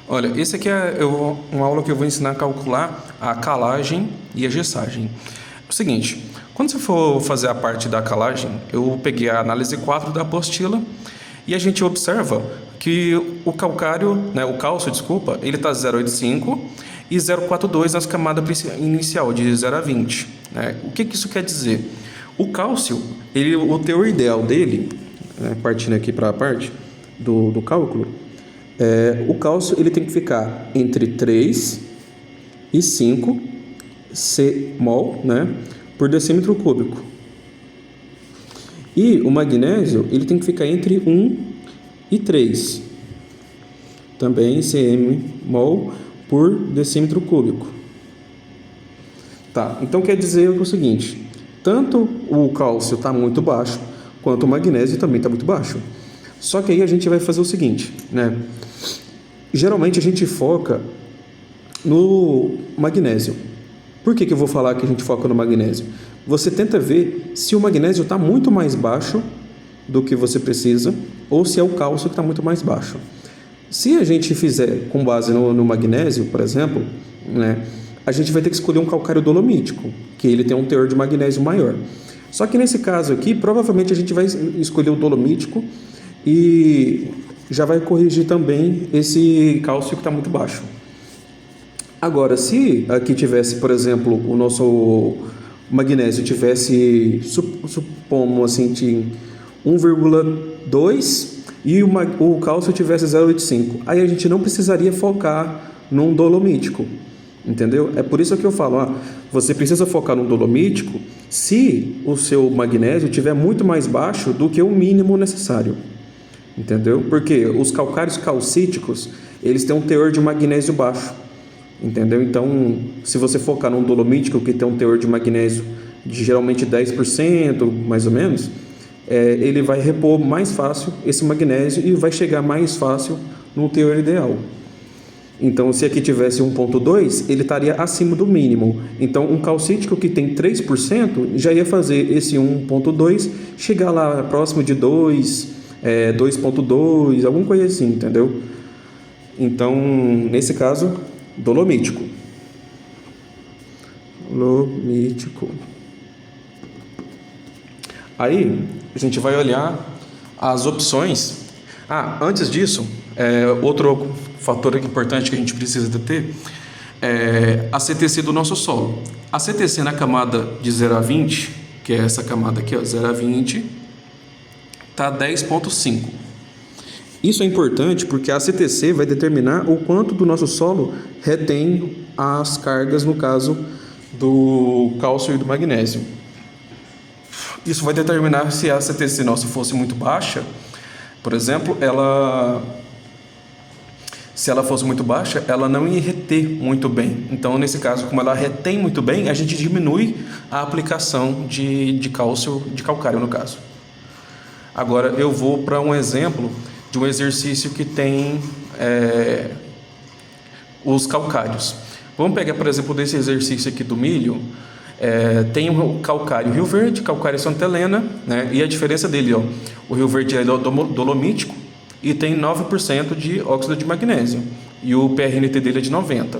Olha, esse aqui é uma aula que eu vou ensinar a calcular a calagem e a gessagem. É o seguinte, quando você for fazer a parte da calagem, eu peguei a análise 4 da apostila e a gente observa que o calcário, né, o cálcio, desculpa, ele está 0,85 e 0,42 nas camadas inicial, de 0 a 20. Né? O que isso quer dizer? O cálcio, o teor ideal dele, né, partindo aqui para a parte do cálculo, o cálcio ele tem que ficar entre 3 e 5 C-mol, né, por decímetro cúbico. E o magnésio ele tem que ficar entre 1 e 3, também cm-mol por decímetro cúbico. Tá, então quer dizer o seguinte, tanto o cálcio está muito baixo, quanto o magnésio também está muito baixo. Só que aí a gente vai fazer o seguinte, né? Geralmente a gente foca no magnésio. Por que eu vou falar que a gente foca no magnésio? Você tenta ver se o magnésio está muito mais baixo do que você precisa ou se é o cálcio que está muito mais baixo. Se a gente fizer com base no magnésio, por exemplo, né, a gente vai ter que escolher um calcário dolomítico, que ele tem um teor de magnésio maior. Só que nesse caso aqui, provavelmente a gente vai escolher o dolomítico e já vai corrigir também esse cálcio que está muito baixo. Agora, se aqui tivesse, por exemplo, o nosso magnésio tivesse, supomos assim, de 1,2 e o cálcio tivesse 0,85, aí a gente não precisaria focar num dolomítico, entendeu? É por isso que eu falo, você precisa focar num dolomítico se o seu magnésio estiver muito mais baixo do que o mínimo necessário. Entendeu? Porque os calcários calcíticos, eles têm um teor de magnésio baixo. Entendeu? Então, se você focar num dolomítico que tem um teor de magnésio de geralmente 10%, mais ou menos, ele vai repor mais fácil esse magnésio e vai chegar mais fácil no teor ideal. Então, se aqui tivesse 1,2, ele estaria acima do mínimo. Então, um calcítico que tem 3% já ia fazer esse 1,2 chegar lá próximo de 2, 2,2, alguma coisa assim, entendeu? Então, nesse caso, dolomítico. Dolomítico. Aí, a gente vai olhar as opções. Antes disso, outro fator importante que a gente precisa ter é a CTC do nosso solo. A CTC na camada de 0 a 20, que é essa camada aqui, 0 a 20, está 10,5. Isso é importante porque a CTC vai determinar o quanto do nosso solo retém as cargas, no caso do cálcio e do magnésio. Isso vai determinar se a CTC nossa fosse muito baixa, por exemplo, se ela fosse muito baixa, ela não ia reter muito bem. Então, nesse caso, como ela retém muito bem, a gente diminui a aplicação de cálcio, de calcário no caso. Agora, eu vou para um exemplo de um exercício que tem os calcários. Vamos pegar, por exemplo, desse exercício aqui do milho. Tem o calcário Rio Verde, calcário Santa Helena, né? E a diferença dele, o Rio Verde é dolomítico e tem 9% de óxido de magnésio e o PRNT dele é de 90.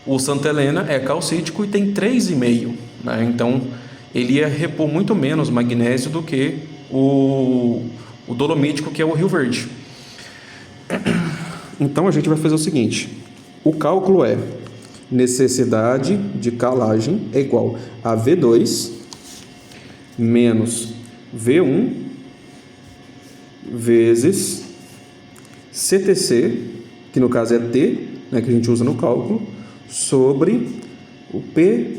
O Santa Helena é calcítico e tem 3,5, né? Então ele ia repor muito menos magnésio do que o dolomítico, que é o Rio Verde. Então a gente vai fazer o seguinte: o cálculo é necessidade de calagem é igual a V2 menos V1 vezes CTC, que no caso é T, né, que a gente usa no cálculo, sobre o PRNT.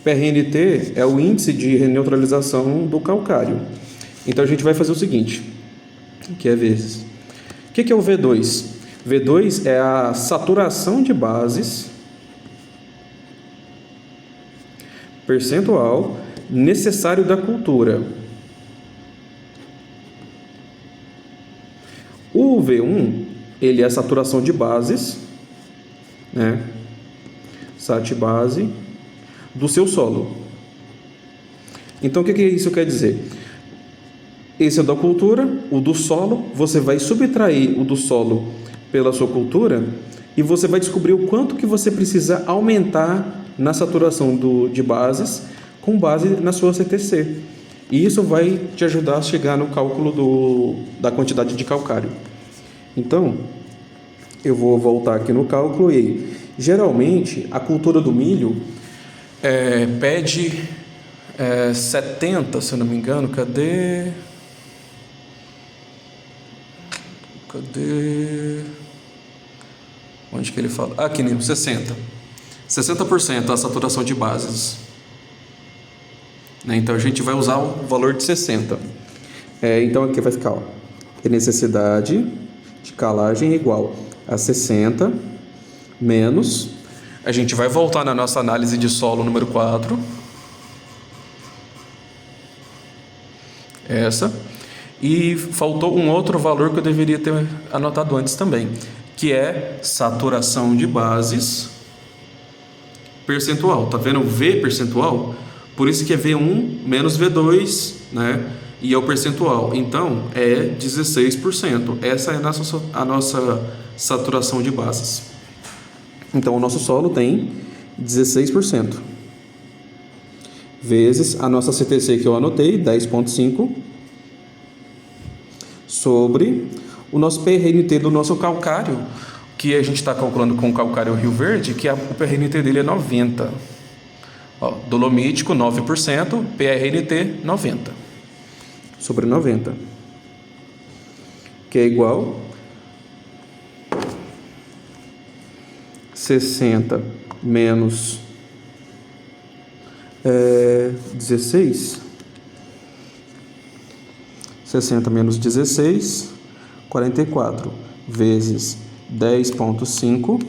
PRNT é o índice de neutralização do calcário. Então a gente vai fazer o seguinte, que é vezes. O que é o V2? V2 é a saturação de bases percentual necessário da cultura. O V1, ele é a saturação de bases, né? Sat base do seu solo. Então, o que isso quer dizer? Esse é o da cultura, o do solo, você vai subtrair o do solo pela sua cultura e você vai descobrir o quanto que você precisa aumentar na saturação de bases com base na sua CTC. E isso vai te ajudar a chegar no cálculo da quantidade de calcário. Então, eu vou voltar aqui no cálculo e geralmente a cultura do milho pede 70, se eu não me engano, cadê? Onde que ele fala? Aqui mesmo, 60% a saturação de bases. Então a gente vai usar o valor de 60. Então aqui vai ficar, necessidade de calagem igual a 60 menos. A gente vai voltar na nossa análise de solo número 4. Essa. E faltou um outro valor que eu deveria ter anotado antes também, que é saturação de bases percentual. Tá vendo o V percentual? Por isso que é V1 menos V2, né? E é o percentual. Então, é 16%. Essa é a nossa saturação de bases. Então, o nosso solo tem 16%. Vezes a nossa CTC que eu anotei, 10,5, sobre o nosso PRNT do nosso calcário, que a gente está calculando com o calcário Rio Verde, que o PRNT dele é 90. Dolomítico, 9%, PRNT, 90. Sobre 90. Que é igual 60 menos 16. 60 menos 16, 44, vezes 10,5,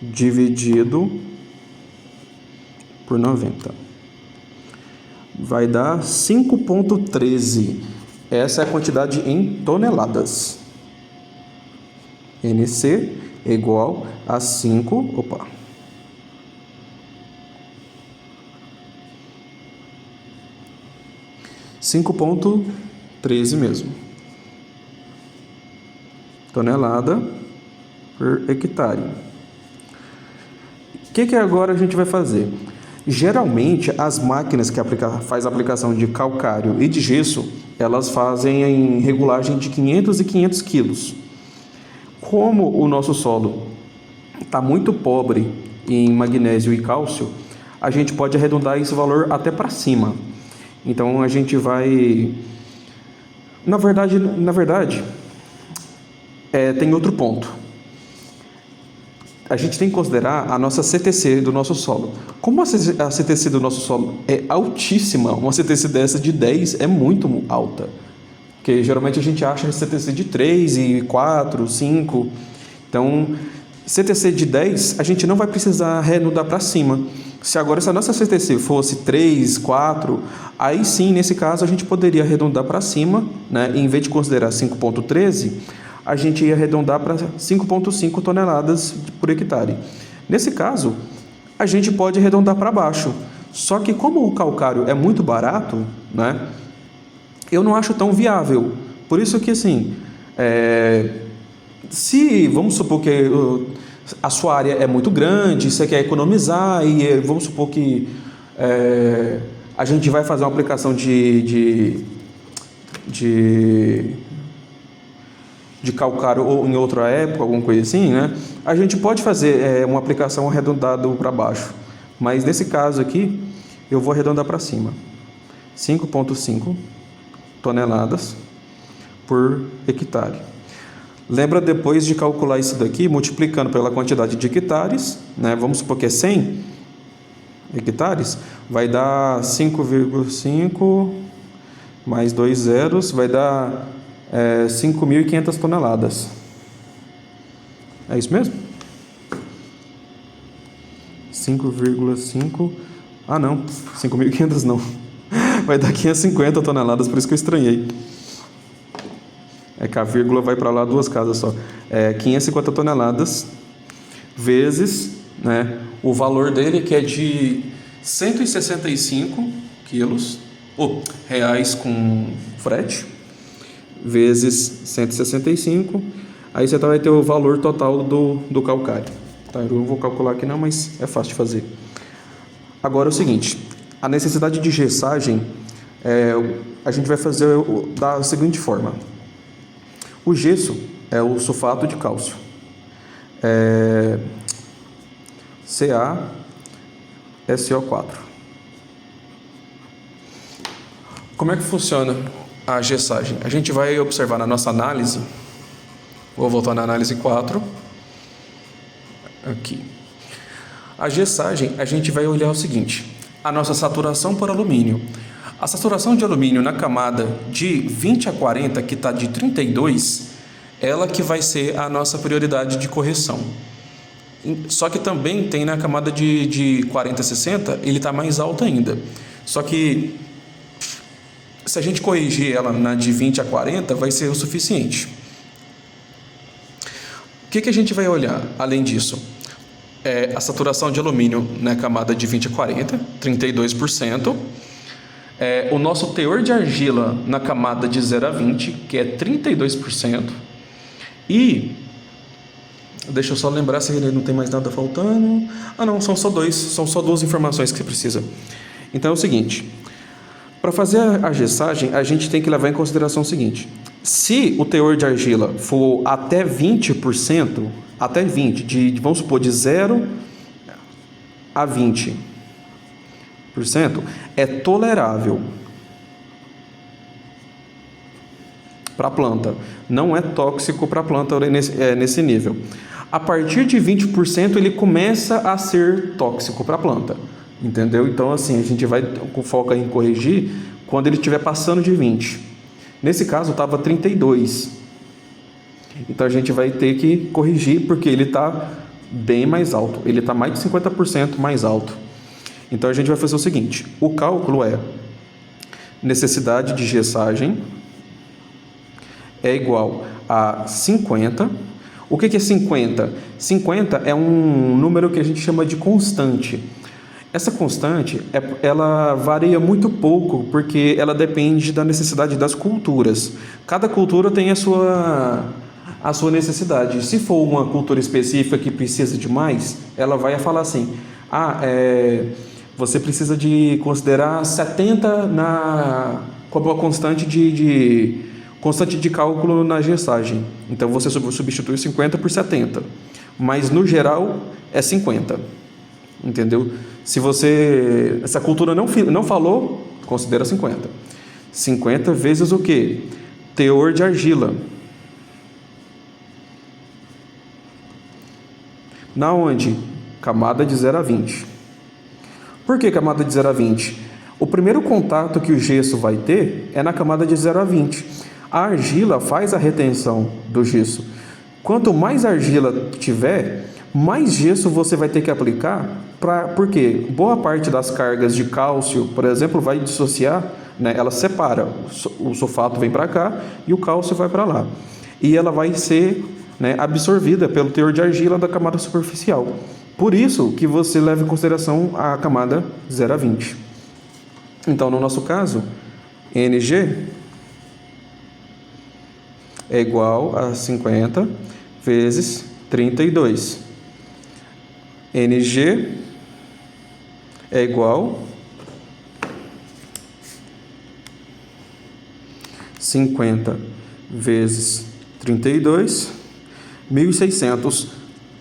dividido por 90. Vai dar 5,13. Essa é a quantidade em toneladas. NC é igual a 5,13 mesmo. Tonelada por hectare. O que agora a gente vai fazer? Geralmente, as máquinas que faz a aplicação de calcário e de gesso, elas fazem em regulagem de 500 e 500 quilos. Como o nosso solo está muito pobre em magnésio e cálcio, a gente pode arredondar esse valor até para cima. Então, a gente vai... Na verdade, tem outro ponto. A gente tem que considerar a nossa CTC do nosso solo. Como a CTC do nosso solo é altíssima, uma CTC dessa de 10 é muito alta. Porque geralmente a gente acha CTC de 3 e 4, 5. Então, CTC de 10, a gente não vai precisar arredondar para cima. Se a nossa CTC fosse 3, 4, aí sim, nesse caso, a gente poderia arredondar para cima, né? E em vez de considerar 5,13, a gente ia arredondar para 5,5 toneladas por hectare. Nesse caso, a gente pode arredondar para baixo. Só que como o calcário é muito barato, né? Eu não acho tão viável. Por isso que, assim, se vamos supor que a sua área é muito grande, você quer economizar e vamos supor que a gente vai fazer uma aplicação de calcário ou em outra época, alguma coisa assim, né? A gente pode fazer uma aplicação arredondada para baixo. Mas nesse caso aqui, eu vou arredondar para cima. 5,5 toneladas por hectare. Lembra depois de calcular isso daqui, multiplicando pela quantidade de hectares, né? Vamos supor que é 100 hectares, vai dar 5,5 mais 2 zeros, vai dar 5.500 toneladas. É isso mesmo? 5,5... Ah, não. 5.500 não. Vai dar 550 toneladas, por isso que eu estranhei. É que a vírgula vai para lá 2 casas só. 550 toneladas vezes, né, o valor dele, que é de 165 quilos, reais com frete, vezes 165, aí você vai ter o valor total do calcário. Tá, eu não vou calcular aqui não, mas é fácil de fazer. Agora é o seguinte, a necessidade de gessagem, a gente vai fazer da seguinte forma. O gesso é o sulfato de cálcio, CaSO4. Como é que funciona a gessagem? A gente vai observar na nossa análise, vou voltar na análise 4, aqui. A gessagem, a gente vai olhar o seguinte, a nossa saturação por alumínio. A saturação de alumínio na camada de 20 a 40, que está de 32, ela que vai ser a nossa prioridade de correção. Só que também tem na camada de 40 a 60, ele está mais alto ainda. Só que se a gente corrigir ela na de 20 a 40, vai ser o suficiente. O que a gente vai olhar além disso? A saturação de alumínio na camada de 20 a 40, 32%. O nosso teor de argila na camada de 0 a 20, que é 32%. E, deixa eu só lembrar se não tem mais nada faltando. Não, são só duas informações que você precisa. Então é o seguinte, para fazer a gessagem, a gente tem que levar em consideração o seguinte, se o teor de argila for até 20%, até 20%, vamos supor, de 0 a 20%, é tolerável para a planta. Não é tóxico para a planta nesse nível. A partir de 20%, ele começa a ser tóxico para a planta. Entendeu? Então, assim, a gente vai com foco em corrigir quando ele estiver passando de 20%. Nesse caso, estava 32%. Então, a gente vai ter que corrigir porque ele está bem mais alto. Ele está mais de 50% mais alto. Então, a gente vai fazer o seguinte. O cálculo é necessidade de gessagem é igual a 50. O que é 50? 50 é um número que a gente chama de constante. Essa constante, ela varia muito pouco, porque ela depende da necessidade das culturas. Cada cultura tem a sua necessidade. Se for uma cultura específica que precisa de mais, ela vai falar assim, você precisa de considerar 70 como uma constante de cálculo na gessagem. Então, você substitui 50 por 70. Mas, no geral, é 50. Entendeu? Se essa cultura não falou, considera 50. 50 vezes o quê? Teor de argila. Na onde? Camada de 0 a 20. Por que camada de 0 a 20? O primeiro contato que o gesso vai ter é na camada de 0 a 20. A argila faz a retenção do gesso. Quanto mais argila tiver, mais gesso você vai ter que aplicar. Porque boa parte das cargas de cálcio, por exemplo, vai dissociar, né? Ela separa, o sulfato vem para cá e o cálcio vai para lá. E ela vai ser, né, absorvida pelo teor de argila da camada superficial. Por isso que você leva em consideração a camada 0 a 20. Então, no nosso caso, Ng é igual a 50 vezes 32. Ng é igual a 50 vezes 32, 1.600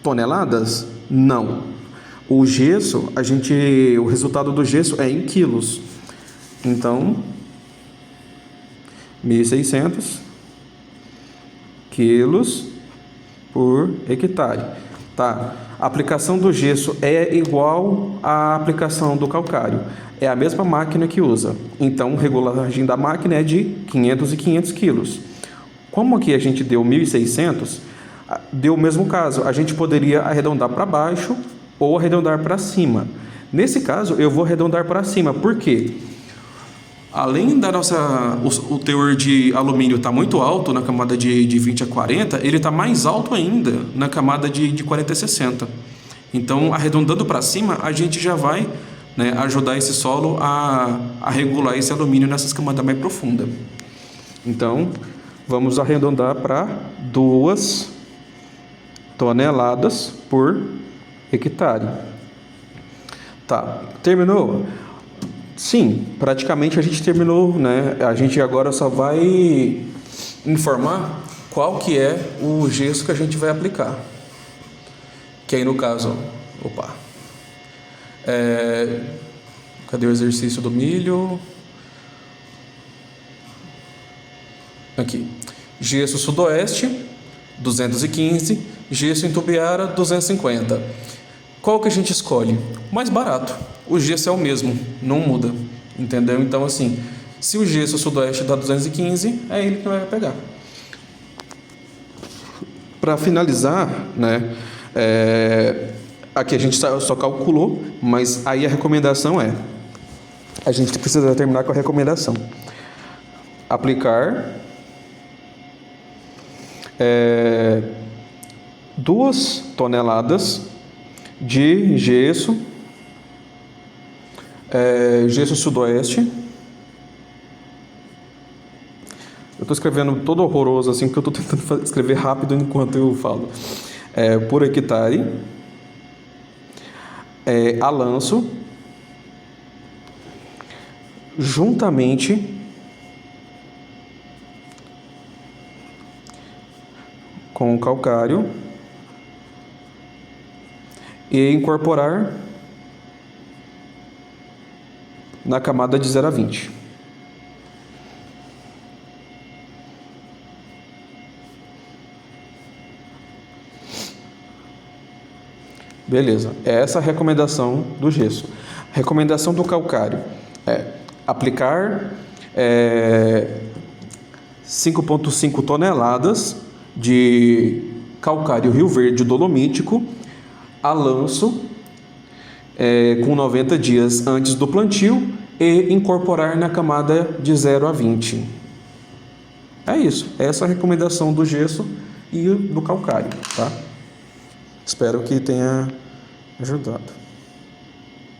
toneladas? Não. O gesso, o resultado do gesso é em quilos. Então, 1.600 quilos por hectare. Tá. A aplicação do gesso é igual à aplicação do calcário. É a mesma máquina que usa. Então, a regulagem da máquina é de 500 e 500 quilos. Como aqui a gente deu 1.600, deu o mesmo caso. A gente poderia arredondar para baixo ou arredondar para cima. Nesse caso, eu vou arredondar para cima. Por quê? Além da o teor de alumínio está muito alto na camada de 20 a 40, ele está mais alto ainda na camada de 40 a 60. Então, arredondando para cima, a gente já vai né, ajudar esse solo a regular esse alumínio nessas camadas mais profundas. Então, vamos arredondar para 2 toneladas por hectare. Tá, terminou? Sim, praticamente a gente terminou, né? A gente agora só vai informar qual que é o gesso que a gente vai aplicar. Que aí no caso, cadê o exercício do milho? Aqui. Gesso Sudoeste, 215. Gesso Itumbiara, 250. Qual que a gente escolhe? O mais barato. O gesso é o mesmo, não muda. Entendeu? Então, assim, se o gesso Sudoeste dá 215, é ele que vai pegar. Para finalizar, né? Aqui a gente só calculou, mas aí a recomendação a gente precisa terminar com a recomendação. Aplicar 2 toneladas de gesso, gesso Sudoeste. Eu estou escrevendo todo horroroso assim, porque eu estou tentando escrever rápido enquanto eu falo. Por hectare, a lanço, juntamente com o calcário, e incorporar na camada de 0 a 20. Beleza, essa é a recomendação do gesso. Recomendação do calcário aplicar 5,5 toneladas de calcário Rio Verde dolomítico a lanço com 90 dias antes do plantio e incorporar na camada de 0 a 20. É isso, essa é a recomendação do gesso e do calcário, tá? Espero que tenha ajudado.